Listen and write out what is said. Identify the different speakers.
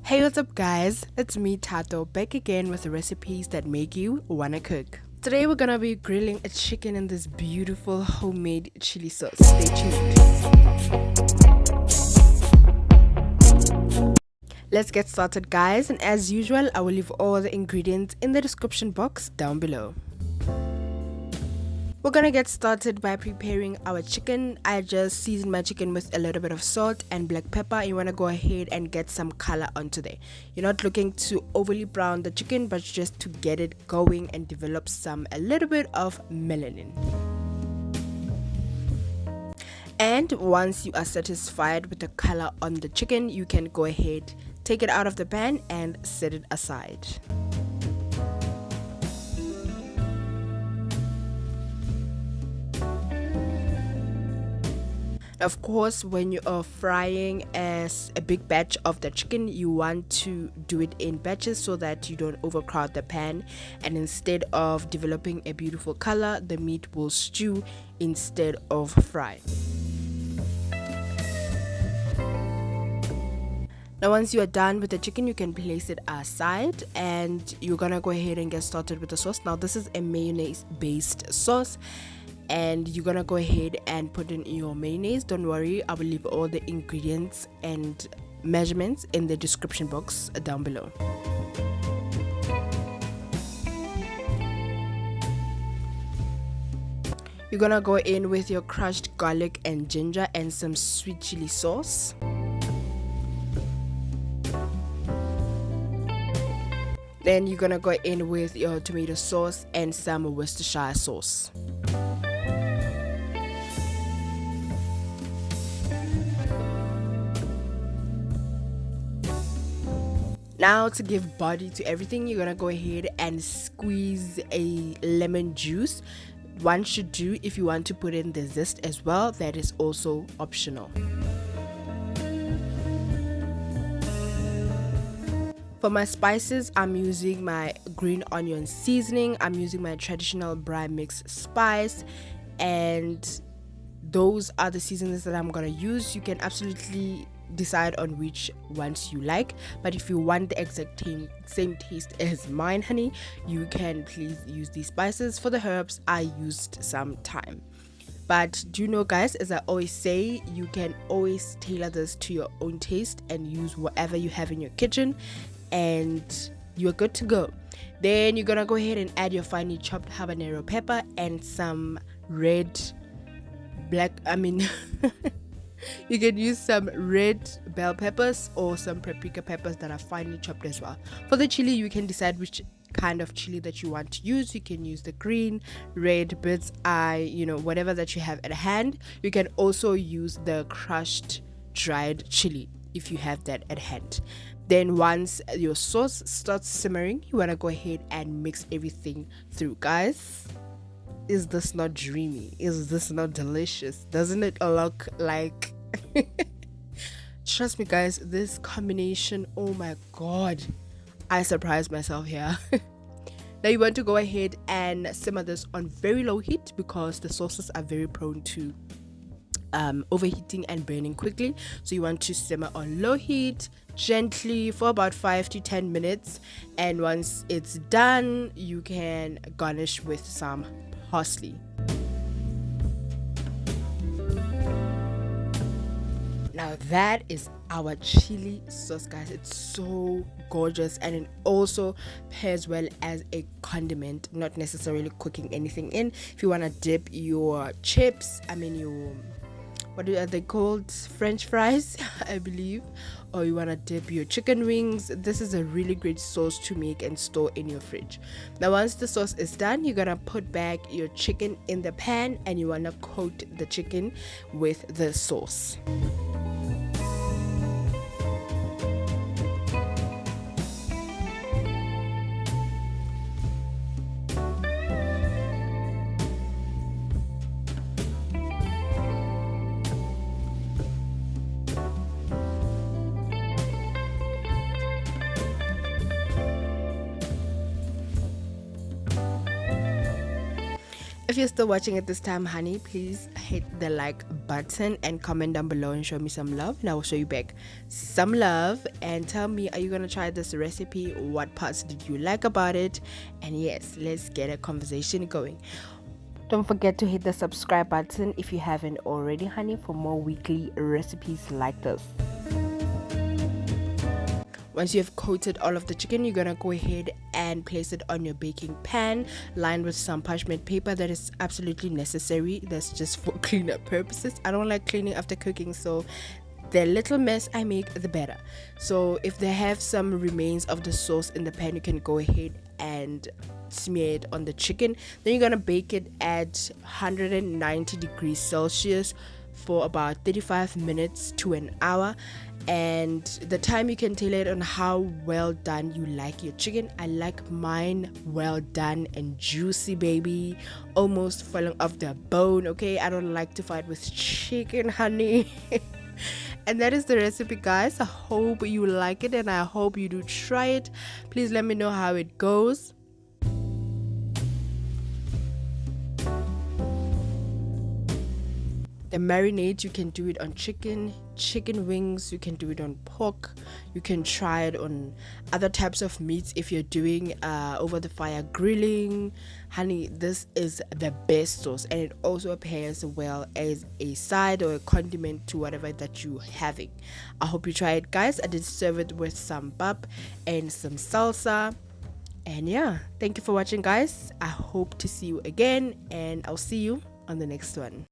Speaker 1: Hey, what's up, guys? It's me, Tato, back again with the recipes that make you wanna cook. Today, we're gonna be grilling a chicken in this beautiful homemade chili sauce. Stay tuned. Let's get started, guys, and as usual, I will leave all the ingredients in the description box down below. We're gonna get started by preparing our chicken. I just seasoned my chicken with a little bit of salt and black pepper. You wanna go ahead and get some color onto there. You're not looking to overly brown the chicken, but just to get it going and develop a little bit of melanin. And once you are satisfied with the color on the chicken, you can go ahead, take it out of the pan and set it aside. Of course, when you are frying as a big batch of the chicken, you want to do it in batches so that you don't overcrowd the pan, and instead of developing a beautiful color, the meat will stew instead of fry. Now once you are done with the chicken, you can place it aside and you're gonna go ahead and get started with the sauce. Now this is a mayonnaise based sauce, and you're gonna go ahead and put in your mayonnaise. Don't worry, I will leave all the ingredients and measurements in the description box down below. You're gonna go in with your crushed garlic and ginger and some sweet chili sauce. Then you're gonna go in with your tomato sauce and some Worcestershire sauce. Now, to give body to everything, you're gonna go ahead and squeeze a lemon juice. One should do if you want to put in the zest as well. That is also optional. For my spices, I'm using my green onion seasoning. I'm using my traditional Braai mix spice, and those are the seasonings that I'm gonna use. You can absolutely decide on which ones you like, but if you want the exact same taste as mine, honey, you can please use these spices. For the herbs, I used some thyme. But do you know, guys, as I always say, you can always tailor this to your own taste and use whatever you have in your kitchen, and you're good to go. Then you're gonna go ahead and add your finely chopped habanero pepper and some you can use some red bell peppers or some paprika peppers that are finely chopped as well. For the chili, you can decide which kind of chili that you want to use. You can use the green, red, bird's eye, whatever that you have at hand. You can also use the crushed dried chili if you have that at hand. Then once your sauce starts simmering, you want to go ahead and mix everything through. Guys, is this not dreamy? Is this not delicious? Doesn't it look like trust me, guys, this combination, oh my god, I surprised myself here. Now you want to go ahead and simmer this on very low heat because the sauces are very prone to overheating and burning quickly. So you want to simmer on low heat gently for about 5 to 10 minutes, and once it's done, you can garnish with some parsley. Now that is our chili sauce, guys. It's so gorgeous, and it also pairs well as a condiment, not necessarily cooking anything in. If you want to dip your chips, what are they called, french fries I believe, or you want to dip your chicken wings, this is a really great sauce to make and store in your fridge. Now once the sauce is done, you're gonna put back your chicken in the pan and you want to coat the chicken with the sauce. If you're still watching at this time, honey, please hit the like button and comment down below and show me some love, and I will show you back some love. And tell me, are you gonna try this recipe? What parts did you like about it? And yes, let's get a conversation going. Don't forget to hit the subscribe button if you haven't already, honey, for more weekly recipes like this. Once you have coated all of the chicken, you're gonna go ahead and place it on your baking pan, lined with some parchment paper. That is absolutely necessary. That's just for cleanup purposes. I don't like cleaning after cooking, so the little mess I make, the better. So if they have some remains of the sauce in the pan, you can go ahead and smear it on the chicken. Then you're gonna bake it at 190 degrees Celsius for about 35 minutes to an hour, and the time you can tailor it on how well done you like your chicken. I like mine well done and juicy, baby, almost falling off the bone. Okay, I don't like to fight with chicken, honey. And that is the recipe, guys. I hope you like it and I hope you do try it. Please let me know how it goes. The marinade, you can do it on chicken wings, you can do it on pork, you can try it on other types of meats if you're doing over the fire grilling. Honey, this is the best sauce, and it also pairs well as a side or a condiment to whatever that you're having. I hope you try it, guys. I did serve it with some bap and some salsa. And yeah, thank you for watching, guys. I hope to see you again, and I'll see you on the next one.